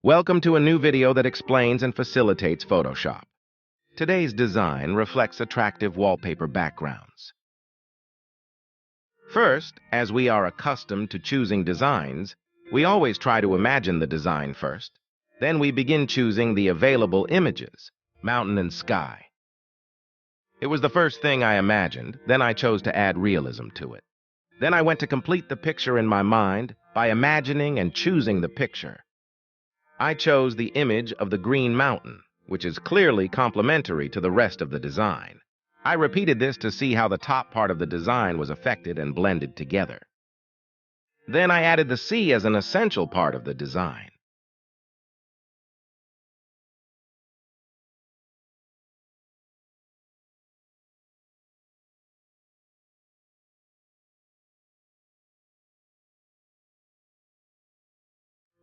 Welcome to a new video that explains and facilitates Photoshop. Today's design reflects attractive wallpaper backgrounds. First, as we are accustomed to choosing designs, we always try to imagine the design first. Then we begin choosing the available images, mountain and sky. It was the first thing I imagined, then I chose to add realism to it. Then I went to complete the picture in my mind by imagining and choosing the picture. I chose the image of the green mountain, which is clearly complementary to the rest of the design. I repeated this to see how the top part of the design was affected and blended together. Then I added the sea as an essential part of the design.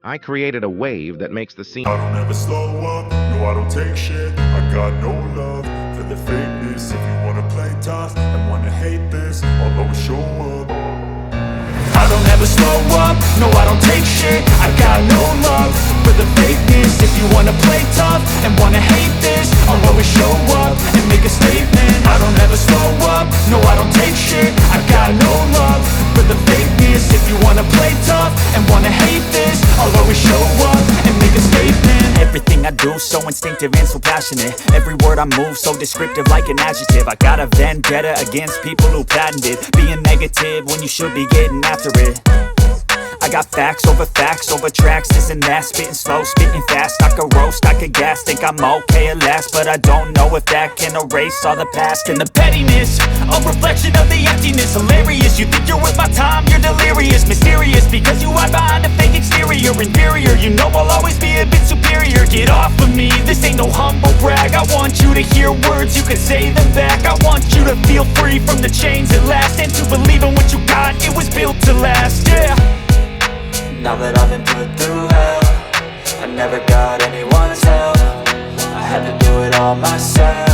I created a wave that makes the scene. I don't ever slow up, no I don't take shit. I got no love for the fakeness. If you wanna play tough and wanna hate this, I'll always show up. I don't ever slow up, no I don't take shit. I got no love for the fakeness. If you wanna play tough and wanna hate this, I'll always show up and make a statement. I don't ever slow up, no I don't take shit. I got no love for the fakeness. If you wanna play tough and wanna hate this, I'll always show up and make a statement. Everything I do so instinctive and so passionate. Every word I move so descriptive like an adjective. I got a vendetta against people who patented being negative when you should be getting after it. I got facts over tracks, this and that. Spitting slow, spitting fast. I could roast, I could gas. Think I'm okay at last, but I don't know if that can erase all the past. And the pettiness, a reflection of the emptiness. Hilarious, you think you're worth my time, you're delirious. Mysterious, because you hide behind a fake exterior. Inferior, you know I'll always be a bit superior. Get off of me, this ain't no humble brag. I want you to hear words, you can say them back. I want you to feel free from the chains at last, and to believe in what you got, it was built to last, yeah. Now that I've been put through hell, I never got anyone's help. I had to do it all myself.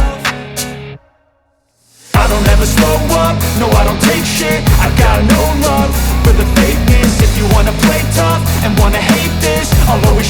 I don't ever slow up, no I don't take shit. I got no love for the fakeness. If you wanna play tough and wanna hate this, I'll always